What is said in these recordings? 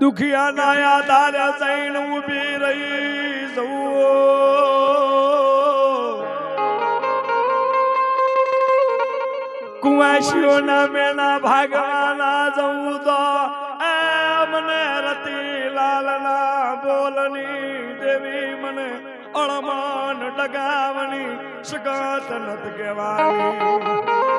દુખિયાના આધારે જઈને ઊભી રહી જવું કુવાસીઓના મેના ભાગવાના જવું તો મને રતિલાલના બોલની દેવી મને અળમાન ડગાવની સગાત નત કહેવાની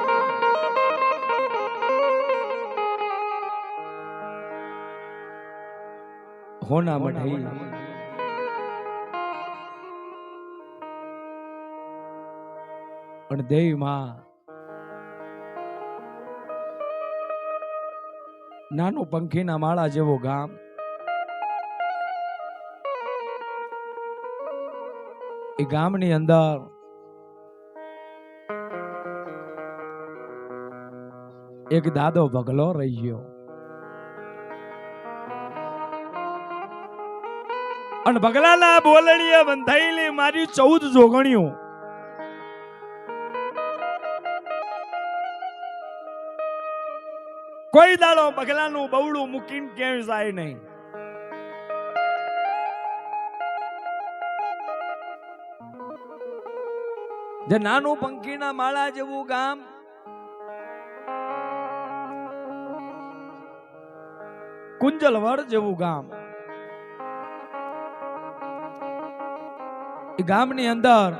હોના મઢાઈ અને દેવી માં નાનું પંખીના માળા જેવું ગામ એ ગામની અંદર એક દાદો ભગલો રહી ગયો અને ભગલાના બોલડીએ બંધાયેલી મારી 14 જોગણીઓ કોઈ દાડો બગલાનું બવડું મૂકીને ક્યાંય જાય નહીં જે નાનું પંખીના માળા જેવું ગામ કુંજલવડ જેવું ગામ એ ગામની અંદર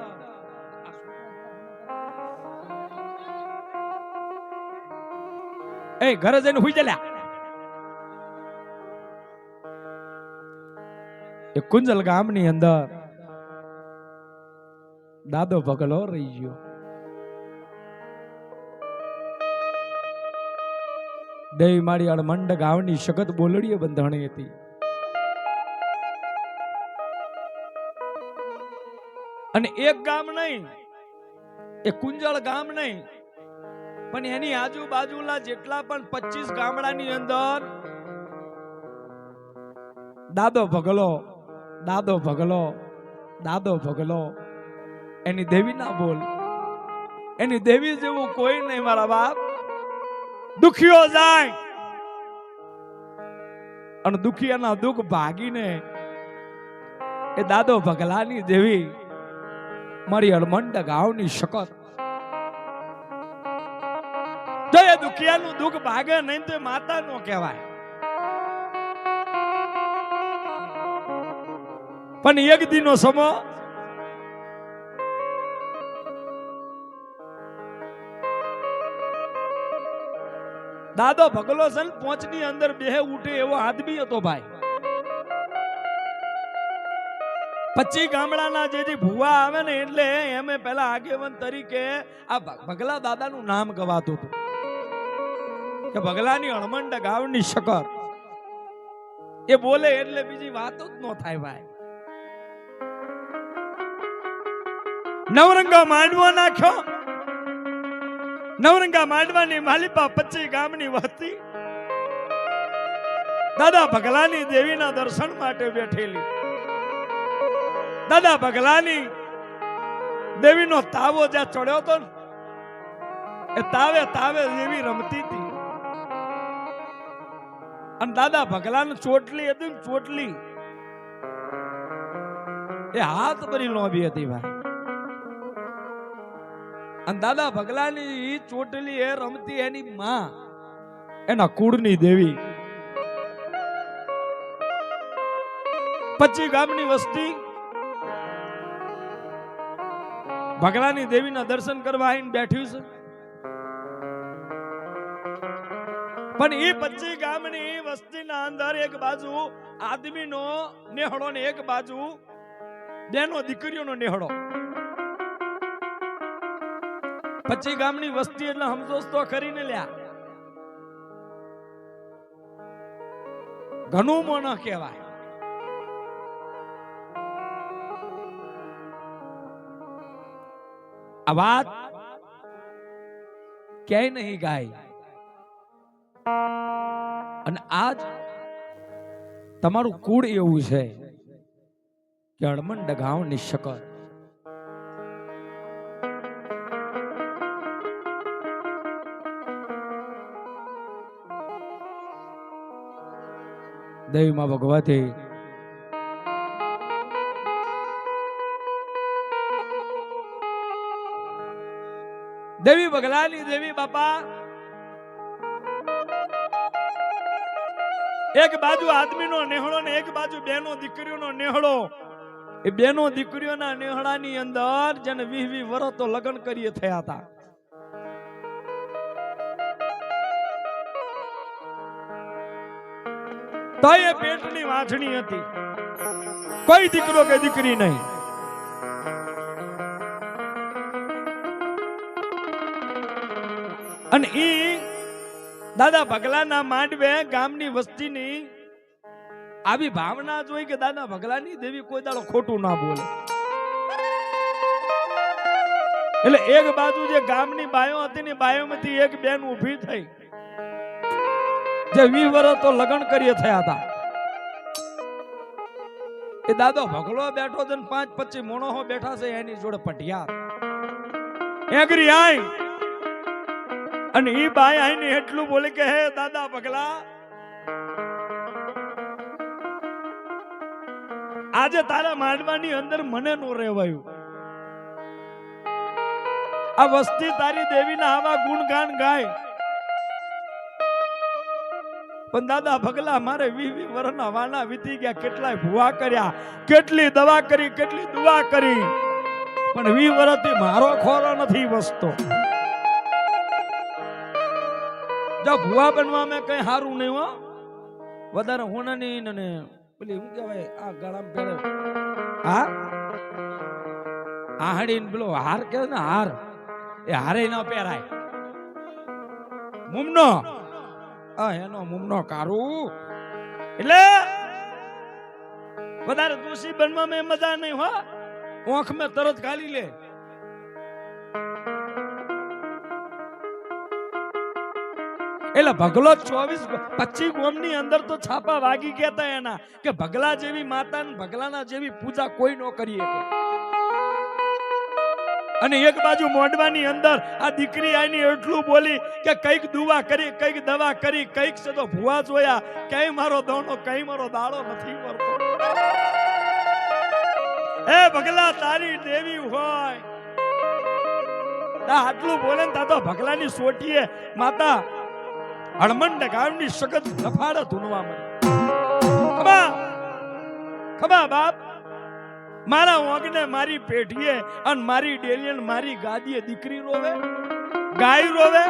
એ ઘરે જઈને હુઈ જલ્યા એ કુંજલ ગામની અંદર દાદો ભગલો રહી ગયો દેવી માળી અળમંડ ગામની સખત બોલડીએ બંધાણી હતી અને એક ગામ નહીં એ કુંજળ ગામ નહીં પણ એની આજુબાજુના જેટલા પણ 25 ગામડાની અંદર દાદો ભગલો દાદો ભગલો દાદો ભગલો એની દેવી ના બોલ એની દેવી જેવું કોઈ નહીં મારા બાપ દુખિયો જાય અને દુખિયાના દુઃખ ભાગીને એ દાદો ભગલાની દેવી મારી અળમંડ ગાવની શકત જો એ દુખિયાનું દુઃખ ભાગે નહીં તો માતા નો કહેવાય પણ એક દીનો સમો દાદો ભગલો છે ને પોંચની અંદર બેહે ઉઠે એવો આદમી હતો ભાઈ 25 ગામડાના જે ભુવા આવે ને એટલે એમે પેલા આગેવાન તરીકે આ ભગલા દાદાનું નામ ગવાતું હતું કે ભગલાની અળમંડ ગાવની શકર એ બોલે એટલે બીજી વાતો જ ન થાય ભાઈ નવરંગા માંડવો નાખ્યો નવરંગા માંડવાની માલિપા 25 ગામની વસ્તી દાદા ભગલાની દેવીના દર્શન માટે બેઠેલી દાદા ભગલાની દેવીનો તાવો જ્યાં ચડ્યો હતો ને એ તાવે તાવે દેવી રમતી હતી અને દાદા ભગલાની ચોટલી હતી ને ચોટલી એ હાથ ભરી લોબી હતી ભાઈ અને દાદા ભગલાની ચોટલી એ રમતી એની માં એના કુળની દેવી 25 ગામની વસ્તી ભગલાની દેવીના દર્શન કરવા આવીને બેઠ્યું છે પણ એ 25 ગામની વસ્તીના અંદર એક બાજુ આદમીનો નેહડો ને એક બાજુ બેનો દીકરીઓનો નેહડો 25 ગામની વસ્તી એટલે સમજોસ તો કરીને લ્યા ઘણું મોં ન કહેવાય આ વાત ક્યાંય નહીં ગાય અને આજ તમારું કુળ એવું છે કે અળમંડ ગાવની શકર દેવી માં ભગવતી દેવી બગલાની દેવી બાપા એક બાજુ આદમીનો નેહળો ને એક બાજુ બેનો દીકરીઓનો નેહળો. એ બેનો દીકરીઓના નેહળાની અંદર જેને 20 વર્ષ તો લગ્ન કરીએ થયા હતા. તો એ પેટની વાંછણી હતી, કોઈ દીકરો કે દીકરી નહીં. અને ઈ દાદા ભગલાના માંડવે ગામની વસ્તીની આવી ભાવના જોઈ કે દાદા ભગલાની દેવી કોઈ દાડો ખોટું ના બોલે. એટલે એક બાજુ જે ગામની બાયો હતી ને બાયોમાંથી એક બેન ઊભી થઈ જે 20 વર્ષ તો લગ્ન કરીએ થયા હતા. એ દાદો ભગલો બેઠો છે ને 5-25 મોણો બેઠા છે એની જોડે પટિયાર એગરી આઈ. અને ઈ બાઈ આઈને એટલું બોલે કે હે દાદા ભગલા, આજે તારા માંડવાની અંદર મને નો રહેવાયું. આ વસ્તી તારી દેવીના આવા ગુણગાન ગાય, પણ દાદા ભગલા મારે 20 વર્ષના વાના વીતી ગયા, કેટલાય ભૂવા કર્યા, કેટલી દવા કરી, કેટલી દુઆ કરી, પણ 20 વર્ષથી મારો ખોરો નથી વસતો. જો ભૂવા બનવામાં કઈ સારું નહીં હો, વધારે હોનાની ને પેલી શું કહેવાય આ ગળામાં પહેરે હા આહડી પેલો હાર કે ને હાર, એ હારે ન પહેરાય. મુમનો એનો મુમનો કારું એટલે વધારે દોષી બનવામાં મજા નહીં હો, ઓંખ મેં તરત ગાલી લે. એટલે ભગલો 24-25 ગોમની અંદર તો છાપા વાગી ગયા હતા એના કે ભગલા જેવી માતા ને ભગલાના જેવી પૂજા કોઈ ન કરી શકે. અને એક બાજુ મોડવાની અંદર આ દીકરી આની એટલું બોલી કે કઈક દુવા કરી, કઈક દવા કરી, કઈક સદો ભુવા જોયા, કઈ મારો દોનો, કઈ મારો દાડો નથી મળતો. એ ભગલા તારી દેવી હોય આટલું બોલે ને તો ભગલાની સોટીએ માતા હળમંડ ગામની સખત લફાડા ધૂનવા મળી. ખબા બાપ, મારા ઓગને મારી પેઢીએ અને મારી ડેલીએ મારી ગાદીએ દીકરી રોવે, ગાય રોવે,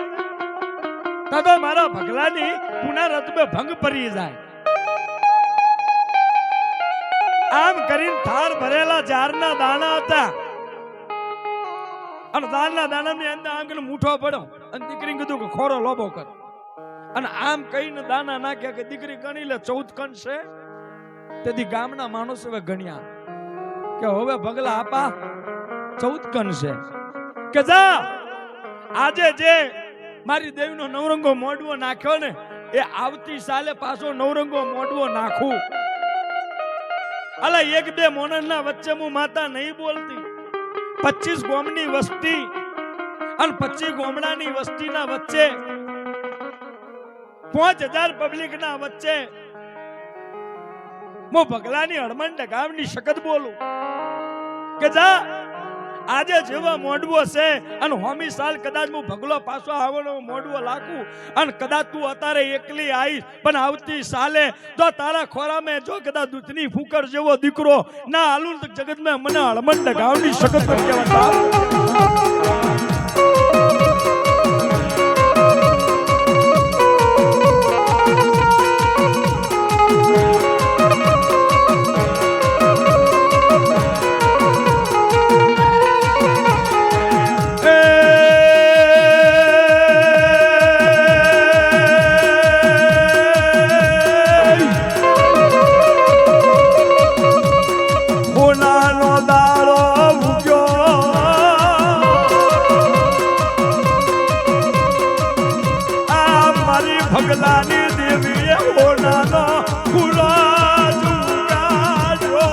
તો મારા ભગલાની પુનરત્મે ભંગ પડી જાય. આમ કરીને થાળ ભરેલા જારના દાણા હતા અને દાળના દાણાની અંદર આમ કે મૂઠો પડ્યો અને દીકરી કીધું કે ખોરો લોબો કર. અને આમ કહીને દાના નાખ્યા કે દીકરી ગણી લે 14 કણ છે. તેથી ગામના માણસો હવે ગણ્યા કે હવે ભગલા આપા 14 કણ છે કે જા આજે જે મારી દેવીનો નવરંગો મોડવો નાખ્યો ને એ આવતી સાલે પાછો નવરંગો મોડવો નાખું. અલા 1-2 મોણના વચ્ચે હું માતા નહીં બોલતી. 25 ગોમની વસ્તી અને 25 ગોમડાની વસ્તીના વચ્ચે 5000 પબ્લિક ના વચ્ચે હું ભગલાની હળમંડ ગામની શકત બોલું કે જા આજે જેવા મોડવો છે અને હોમી સાલ કદાચ હું ભગલો પાછો આવવાનો મોડવો લાખું અને કદાચ તું અત્યારે એકલી આવીશ, પણ આવતી સાલે જો તારા ખોરામાં જો કદાચ દૂધની ફૂકર જેવો દીકરો ના હાલું તો જગતમાં મને હળમંડ ગામની શકત કહેવાય. ભગલાની દેવીએ હોનાનો ખુલા જુગાડ્યો.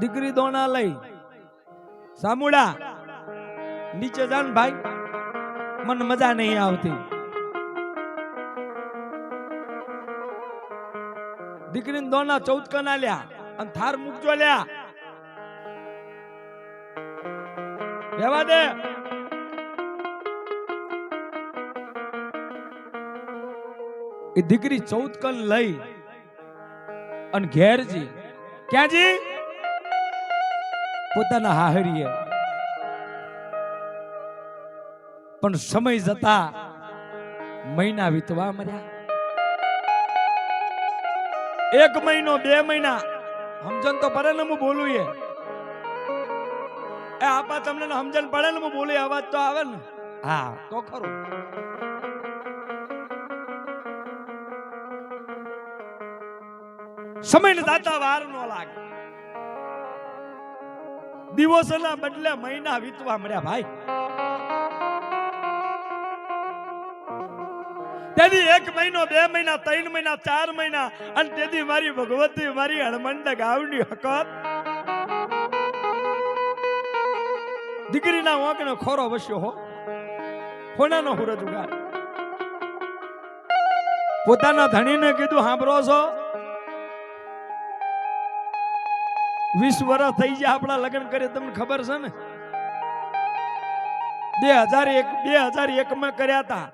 દીકરી દોણા લઈ સામુડા નીચે જાન ભાઈ, મને મજા નહીં આવતી. દીકરીને દોના 14 કના લ્યા અને થાર મૂકજો લ્યા. રહેવા દે. એ દીકરી 14 કન લઈ અને ઘેરજી ક્યાંજી પોતાના હાહરીએ. પણ સમય જતા મહિના વીતવા મળ્યા. 1 મહિનો 2 મહિના સમજણ તો પડે ને હું બોલું એ આપા તમને સમજણ પડે ને હું બોલું અવાજ તો આવે ને. હા તો ખરું. સમય ને દાતા વાર નો લાગે. દિવસોના બદલે મહિના વીતવા મળ્યા ભાઈ. તેથી 1 મહિનો 2 મહિના 3 મહિના 4 મહિના અને તેથી મારી ભગવતી મારી હણમંડ ગાવની હકત દીકરીના ઓંકનો ખોરો વસ્યો હો. કોનાનો હુરજ ઉગાડ. પોતાના ધણીને કીધું સાંભળો છો 20 વર્ષ થઈ ગયા આપણા લગ્ન કરે તમને ખબર છે ને. 2001 માં કર્યા હતા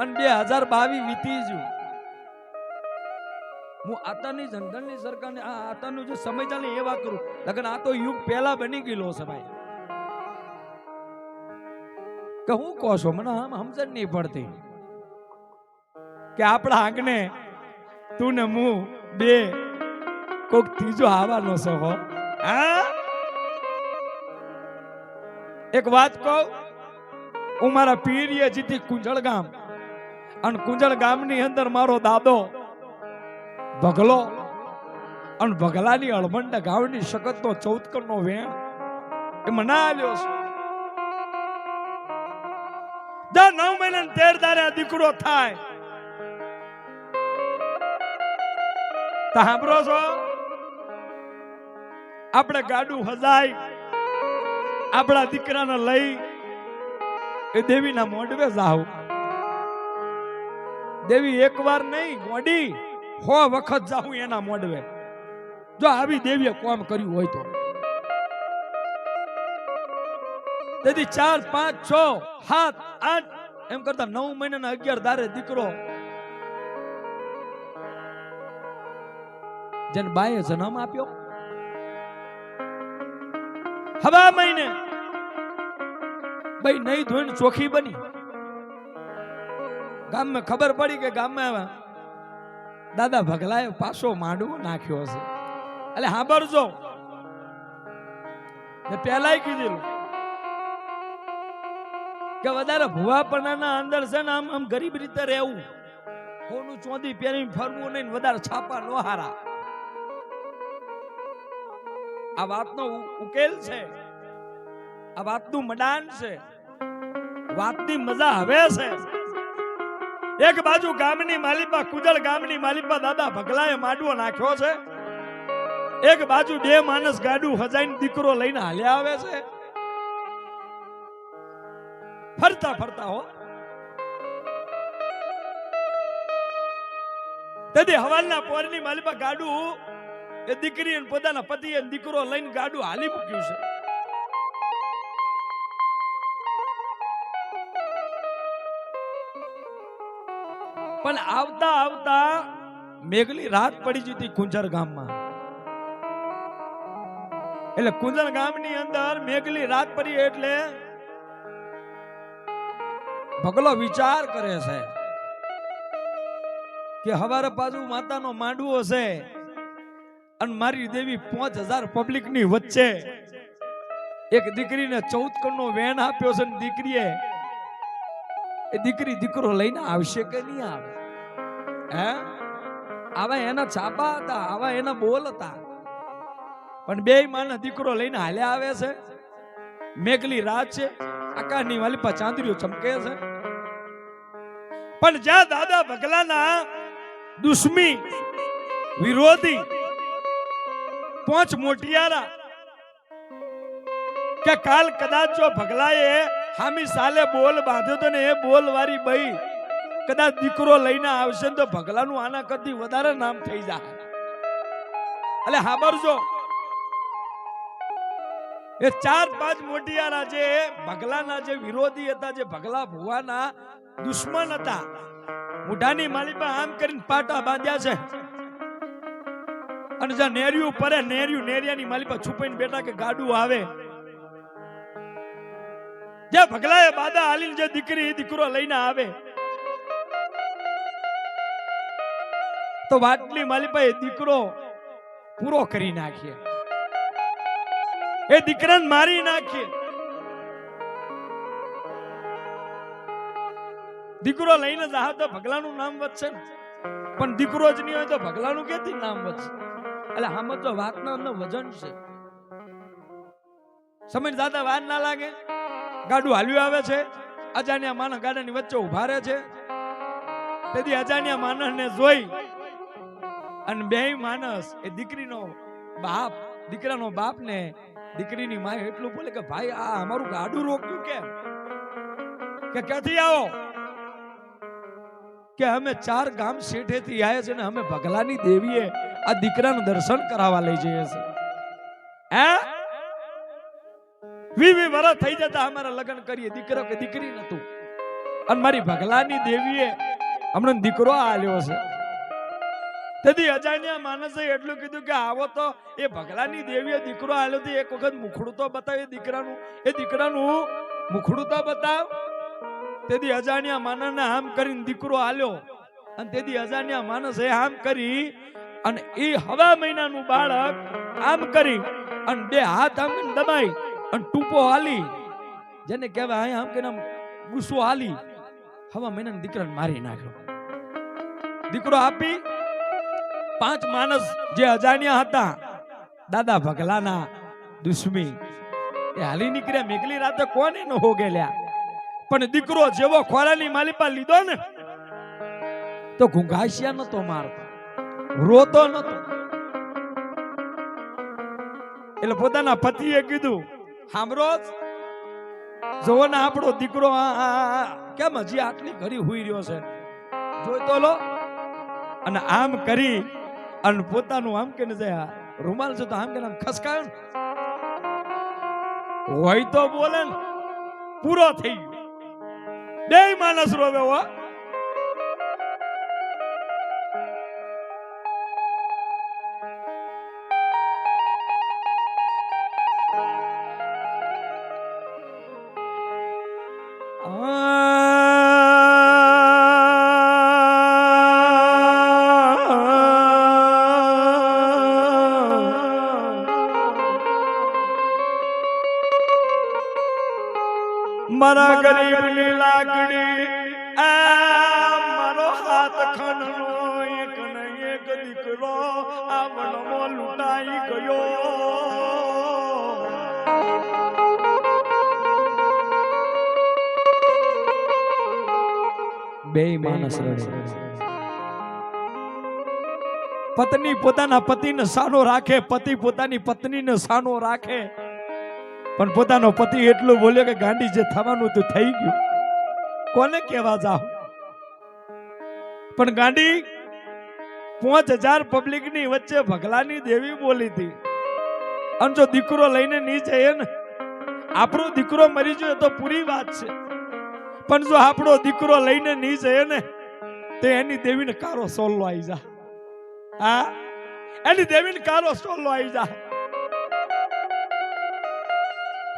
અને 2022 વીતી ગયું. હું આતાની જનધનની સરકારને આ આતાનું જે સમય ચાલે એવા કરું. લગન આ તો યુગ પહેલા બની ગયેલો છે ભાઈ. કે હું કહો છો મને આમ સમજણ નહીં પડતી કે આપણા આંગણે તું ને હું બે કોક ત્રીજો આવવાનો છે હો. એક વાત કહું, હું મારા પીરીએ જીતી કુંજળ ગામ અને કુંજળ ગામની અંદર મારો દાદો ભગલો અને ભગલાની અળમંડ ગાવની શકતનો 14 કણનો વેણ એ મના આલ્યો છે. જા 9 મહિના 13 દારે દીકરો થાય તો સાંભળો છો આપણે ગાડું હજાય આપણા દીકરાને લઈ એ દેવીના મોઢવે જાવ. દેવી એકવાર નહીં ગોડી 100 વખત જાઉં એના મોઢવે. જો આવી દેવીએ કોમ કર્યું હોય તો. તેથી 4 5 6 7 8 એમ કરતા 9 મહિનાના 11 દારે દીકરો જેને બાએ જન્મ આપ્યો. હવે મહિને ભાઈ નહીં ધોઈને ચોખી બની. ગામમાં ખબર પડી કે ગામમાં દાદા ભગલાએ પાછો માંડવો નાખ્યો હશે. એટલે સાંભળજો મેં પહેલાય કીધેલું કે વધારે ભુવાપણાના અંદર છે ને આમ ગરીબ રીતે રહેવું. કોનું ચોંદી પહેરીને ફરવું નહીં, વધારે છાપા નો હારા. આ વાતનો ઉકેલ છે, આ વાતનું મડાન છે, વાતની મજા હવે છે. એક બાજુ ગામની માલિપા કુજળ ગામની માલિપા દાદા ભગલાએ માંડવો નાખ્યો છે. એક બાજુ 2 માણસ ગાડું હજાઈને દીકરો લઈને હાલ્યા આવે છે. ફરતા ફરતા હો. તેથી હવાલના પોરની માલિપા ગાડું એ દીકરી અને પોતાના પતિ અને દીકરો લઈને ગાડું હાલી મૂક્યું છે. પણ આવતા આવતા મેઘલી રાત પડી જતી કુંજર ગામમાં. એટલે કુંજર ગામની અંદર મેઘલી રાત પડી એટલે ભગલો વિચાર કરે છે કે હવારે પાછું માતાનો માંડવો છે અને મારી દેવી 5000 પબ્લિક ની વચ્ચે એક દીકરીને 14 કણનો વેન આપ્યો છે. દીકરીએ એ દીકરી દીકરો લઈને આવશે કે નહીં આવે? આવા એના છાપા હતા, આવા એના બોલ હતા. પણ 2 માનો દીકરો લઈને હાલ્યા આવે છે. મેઘલી રાત છે, આકાશની વાલીપા ચાંદરીઓ ચમકે છે. પણ જ્યાં દાદા ભગલાના દુશ્મી વિરોધી 5 મોટિયારા કે કાલ કદાચ જો ભગલાએ હામી સાલે બોલ બાંધ્યો તો ને એ બોલ વાળી બઈ કદાચ દીકરો લઈને આવશે તો ભગલાનું આના કરતી વધારે નામ થઈ જાય. એટલે હાબરજો એ 4-5 મોટિયારા જે ભગલાના જે વિરોધી હતા, જે ભગલા ભુવાના દુશ્મન હતા, મુઢાની માલી પર આમ કરીને પાટા બાંધ્યા છે અને જ્યાં નેરિયું પરે નેરિયાની માલી પર છુપાઈને બેઠા કે ગાડું આવે. જે ભગલાએ બાદા હાલીને જે દીકરો લઈને આવે તો વાટલી માલી પર દીકરો પૂરો કરી નાખીએ, એ દીકરાને મારી નાખીએ. દીકરો લઈને જાવ તો ભગલાનું નામ વધશે ને, પણ દીકરો જ નહીં હોય તો ભગલાનું ક્યાંથી નામ વધશે? એટલે આમ તો વાતનો વજન છે. સમય દાદા વાર ના લાગે, ગાડું હાલ્યું આવે છે, અજાણ્યા માણસ ગાડાની વચ્ચે ઉભા રહે છે. તેથી અજાણ્યા માણસને જોઈ અને બે માણસ એ દીકરીનો બાપ, દીકરાનો બાપ ને દીકરીની માએ એટલું બોલે કે ભાઈ આ અમારું ગાડું રોક્યું કેમ? કે ક્યાંથી આવો? કે અમે 4 ગામ શેઠેથી આવ્યા છે ને અમે ભગલાની દેવીએ આ દીકરાનું દર્શન કરાવવા લઈ જઈએ છીએ. હે 20 વર્ષ થઈ જતા અમારા લગ્ન કરીએ, દીકરો કે દીકરી નતું, અને મારી ભગલાની દેવીએ હમણાં દીકરો આલ્યો છે. તેથી અજાણ્યા માણસે એટલું કીધું કે આવો તો એ ભગલાની દેવીએ દીકરો આલ્યો તો એક વખત મુખડું તો બતાવ, એ દીકરાનું મુખડું તો બતાવ. તેથી અજાણ્યા માણસને આમ કરીને દીકરો આલ્યો, અને તેથી અજાણ્યા માણસે આમ કરી અને એ હવા મહિનાનું બાળક આમ કરી અને 2 હાથ આમ દબાઈ અને ટૂપો હાલી, જેને કહેવાય આમ કે ગુસ્સો હાલી, હવા મહિનાના દીકરાને મારી નાખ્યો. દીકરો આપી 5 માણસ જે અજાણ્યા હતા દાદા ભગલાના દુશ્મી એ હાલી નીકળ્યા. મેઘલી રાતે કોને ન હો ગયેલા, પણ દીકરો જેવો ખોરાની માલિપા લીધો ને તો ઘુંઘાસિયા નતો મારતો, રોતો નતો. એટલે પોતાના પતિએ કીધું સાંભળો જોવો ને આપણો દીકરો કેમ હજી આટલી ઘડી હુઈ રહ્યો છે, જોઈતો લો. અને આમ કરી અને પોતાનું આમ કે રૂમાલ છે તો આમ કે ખસકાયો ને હોય તો બોલે ને પૂરો થઈ ગયો. 2 માણસ રોવે હો. મારા ગરીબની લાકડી મારો હાથ ખણનો એક ને એક દીકરો આ વનમાં લૂંટાઈ ગયો. બે માણસ રડે. પત્ની પોતાના પતિને સાનો રાખે, પતિ પોતાની પત્નીને સાનો રાખે, પણ પોતાનો પતિ એટલું બોલ્યો કે ગાંડી જે થવાનું તો થઈ ગયું, કોને કહેવા જાવ? પણ ગાંડી 5000 પબ્લિક ની વચ્ચે ભગલાની દેવી બોલી હતી, અને જો દીકરો લઈને નહીં જઈએ ને, આપણો દીકરો મરી ગયો તો પૂરી વાત છે, પણ જો આપણો દીકરો લઈને નહીં જઈએ ને તો એની દેવીને કારો સોલ્લો આવી જા. હા, એની દેવીને કારો સોલ્લો આવી જા.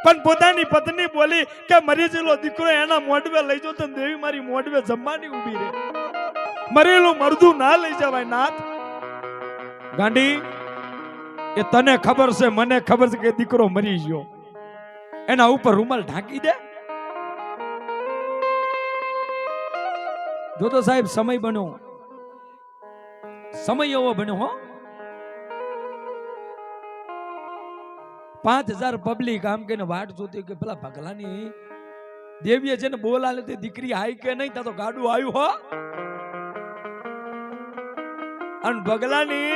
પણ પોતાની પત્ની બોલી કે મરી ગયેલો દીકરો એના મોઢવે લઈ જાવ તો દેવી મારી મોઢવે જમવાની ઊભી રહે, મરેલું મરદું ના લઈ જવાય નાથ. ગાંડી એ તને ખબર છે, મને ખબર છે કે દીકરો મરી ગયો, એના ઉપર રૂમાલ ઢાંકી દે. જો તો સાહેબ સમય બન્યો, સમય એવો બન્યો હો. 5000 પબ્લિક આમ કે વાટ જોતી કે પેલા ભગલાની દેવીએ છે ને બોલાલે તે દીકરી આવી કે નહીં, ત્યાં તો ગાડું આવ્યું હો. અને ભગલાની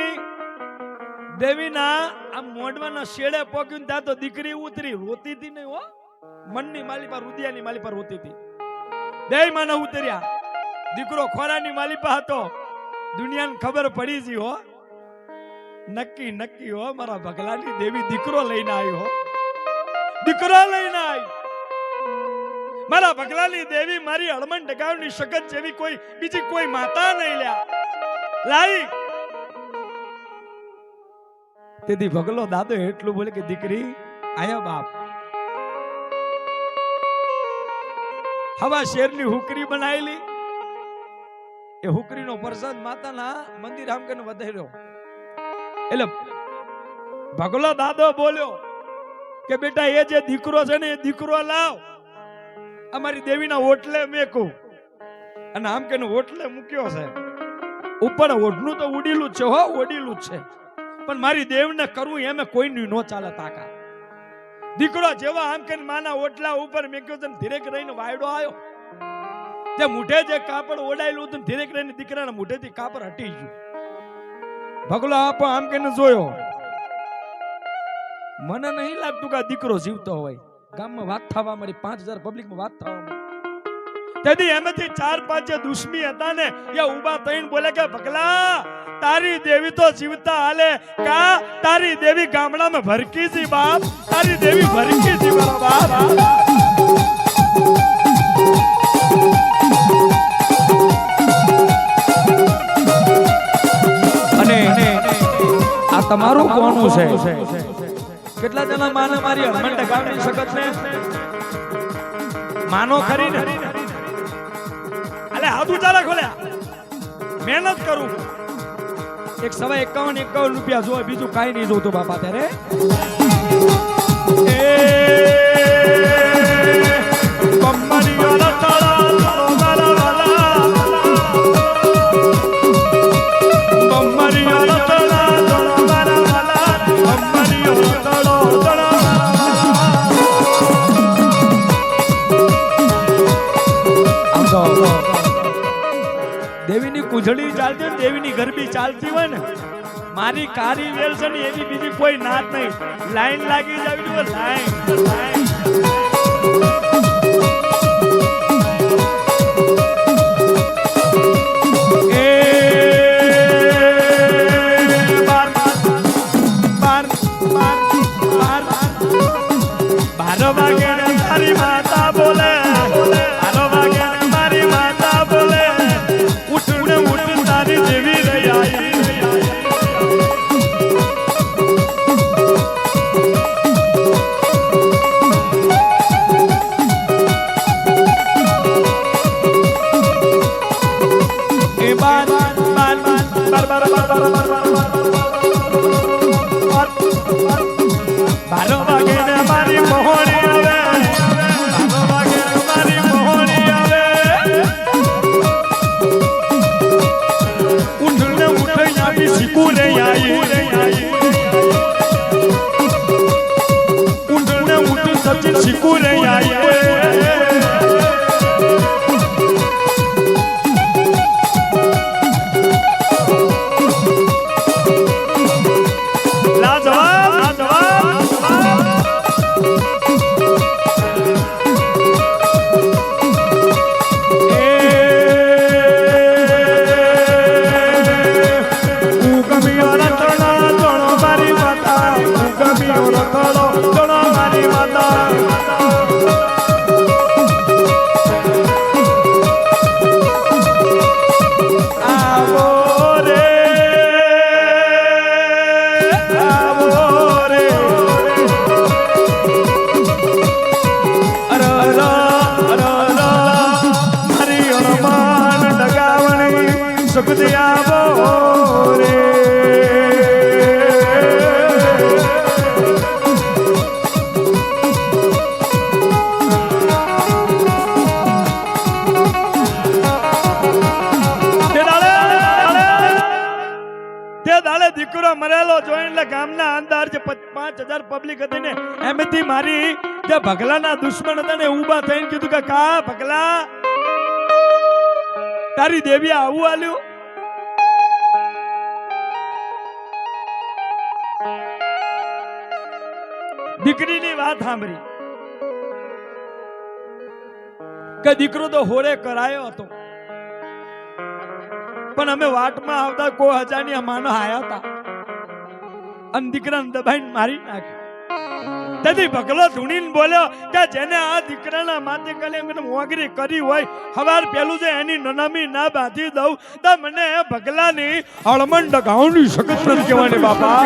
દેવીના આ મોઢવાના શેડે પોક્યું ત્યાં તો દીકરી ઉતરી, રોતી હતી નહીં હો, મનની માલી પર, રુદિયાની માલી પર રોતી હતી. બે માને ઉતર્યા, દીકરો ખોરાની માલી પર હતો. દુનિયાને ખબર પડી ગઈ હો, નક્કી નક્કી હો, મારા ભગલાની દેવી દીકરો લઈને આવી હો, દીકરો લઈને આવી. મારા ભગલાની દેવી મારી હળમન ડગાવની શકત જેવી કોઈ બીજી કોઈ માતા નહીં લ્યા લાઈ. તેથી ભગલો દાદો એટલું બોલે કે દીકરી આયા બાપ. હવા શેરની હુકરી બનાવેલી, એ હુકરીનો પ્રસાદ માતાના મંદિર આમ કરીને વધાર્યો. એટલે ભગલો દાદો બોલ્યો કે બેટા એ જે દીકરો છે ને એ દીકરો લાવ, અમારી દેવીના ઓટલે મેકું. અને આમ કે ઓટલે મૂક્યો છે, ઉપર ઓઢનું તો ઉડીલું જ છે હો, ઓડીલું જ છે, પણ મારી દેવને કરવું એમ કોઈની નો ચાલે તાકા. દીકરો જેવા આમ કે માના ઓટલા ઉપર મેક્યો છે, ધીરેક રહીને વાયડો આવ્યો. જે મુઠે જે કાપડ ઓડાયેલું હતું, ધીરેક રહીને દીકરાના મુઠેથી કાપડ હટી ગયું. ભગલો આપો આમ કે જોયો, મને નહીં લાગતું કે આ દીકરો જીવતો હોય. ગામમાં વાત થવા મળી, 5000 પબ્લિકમાં વાત થવા મળી. તેથી એમાંથી 4-5 જે દુશ્મી હતા ને એ ઊભા થઈને બોલે કે ભગલા તારી દેવી તો જીવતા હાલે, કા તારી દેવી ગામડામાં ભરકી જી બાપ, તારી દેવી ભરકી જી બાપ. અને આ તમારું કોનું છે? કેટલા જણા માને મારી હળમંડ ગામની શકત ને માનો ખરી ને? અલે હાથું ચાલે ખોલ્યા, મહેનત કરું. 151 રૂપિયા જોવે, બીજું કાઈ નહીં જોતું બાપા. ત્યારે દેવીની કુજડી ચાલતી હોય, દેવીની ગરબી ચાલતી હોય ને, મારી કારી વેલ છે ને એવી બીજી કોઈ નાત નહીં. લાઈન લાગી જાવી જોઈએ, લાઈન. તારી માતા બોલે, તારી દેવી રહી આવી. એ બાર બાર બાર બાર બાર બારો વાગે મારી મોહણી આવે, બારો વાગે મારી મોહણી આવે. શીખું રે આઈ, ઊંડને ઊંડ સચિન શીખું રે આઈ. દીકરો મરેલો જોઈને ગામના અંદર જે 5000 પબ્લિક હતી ને એમાંથી મારી જે ભગલાના દુશ્મન હતા ને ઊભા થઈને કીધું કે કા ભગલા તારી દેવી આવું આલ્યું. દીકરીની વાત સાંભળી કે દીકરો તો હોરે કરાયો હતો, પણ અમે વાટમાં આવતા કોઈ અજાણ્યા માનો આયા હતા અને દીકરાને દબાઈને મારી નાખ્યો. તેથી ભગલો ધૂણીને બોલ્યો કે જેને આ દીકરાના માથે કલે મોગરી કરી હોય, હવાર પેલું જે એની નનામી ના બાંધી દઉં તો મને ભગલાની હળમણ ડગાવની શકત નથી કહેવાની બાપા.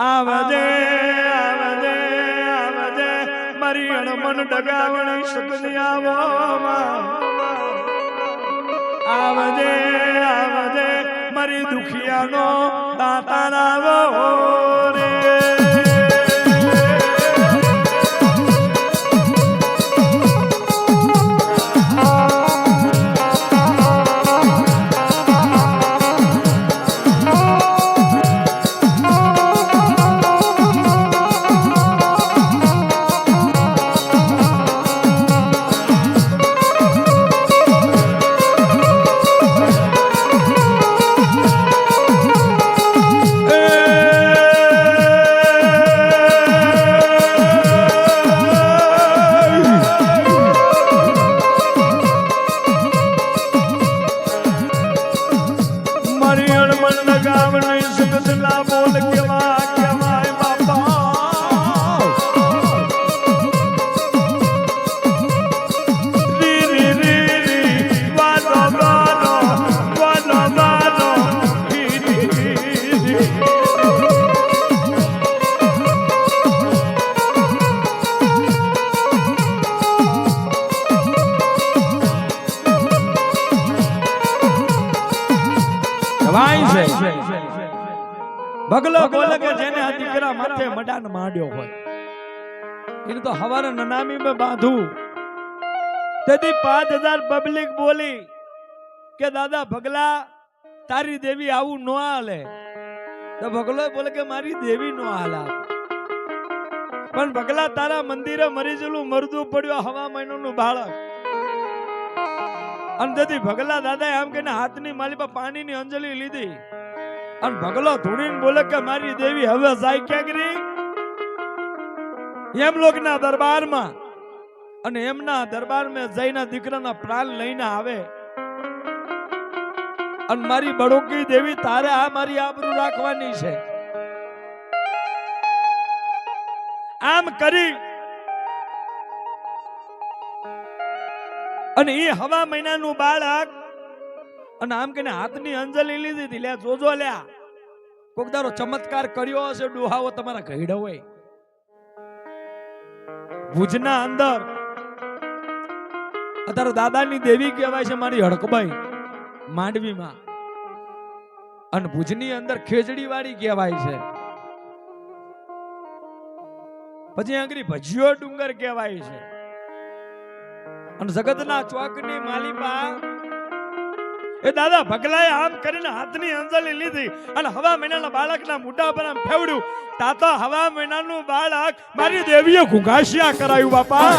આવજે આવજે આવજે મારી અણમન ડગાવણી શકતી આવો આવજે આવજે મારી દુખિયાનો દાતા આવો રે. ભગલો બોલે કે જેને આ દીકરા માથે મડાન માંડ્યો હોય એને તો હવારે નનામી में બાંધું. તેથી 5000 પબ્લિક બોલી કે દાદા ભગલા તારી દેવી આવું ન હાલે. તો ભગલો બોલે કે મારી દેવી નો હાલે, પણ ભગલા તારા મંદિરે મરી જેલું મરદું પડ્યું હવા મહિનાનું બાળક. અને તેથી ભગલા દાદા એમ કે હાથની માલી પર પાણીની અંજલિ લીધી અને ભગલો ધૂણીને બોલે કે મારી દેવી હવે જાય ક્યાં કરી એમ લોકના દરબારમાં, અને એમના દરબારમાં જઈને દીકરાના પ્રાણ લઈને આવે અને મારી બડોકી દેવી તારે આ મારી આબરૂ રાખવાની છે. આમ કરી અને એ હવા મહિનાનું બાળક અને આમ કે હાથની અંજલિ લીધી હતી. લે જોજો લ્યા કોક દારો ચમત્કાર કર્યો હશે ડોહાઓ તમારા ઘઈડા હોય. ભુજના અંદર અત્યારે દાદાની દેવી કહેવાય છે મારી હડકબાઈ માંડવીમાં, અને ભુજની અંદર ખેજડી વાળી કહેવાય છે. પછી આંગળી ભજીયો ડુંગર કહેવાય છે. અને જગતના ચોકની માલિપા એ દાદા ભગલાએ આમ કરીને હાથની અંજલિ લીધી અને હવા મહિનાના બાળકના મોઢા પર આમ ફેવડ્યું. તાતા હવા મહિનાનું બાળક મારી દેવીએ ઘુઘાસિયા કરાયું બાપા.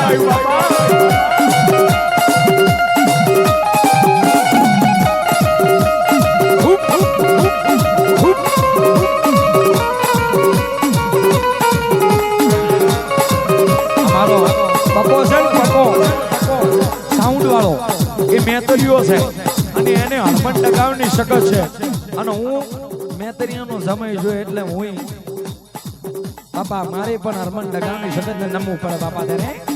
પકો છે ને પકો સાઉન્ડ વાળો એ મેતરીઓ છે અને એને હનુમાન ડગાવની શકત છે અને હું મેતરીયાનો સમય જોયો એટલે હું બાપા મારે પણ હનુમાન ડગાવની શકત ને નમવું પડે બાપા તેને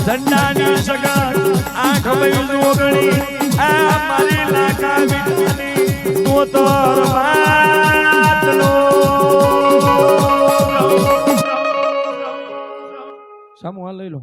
ઝંડાની સગા આંખ વૈલું ઓગણી આ મારી લાકા વિઠાની તો તોર માટલો સામુ આ લઈ લો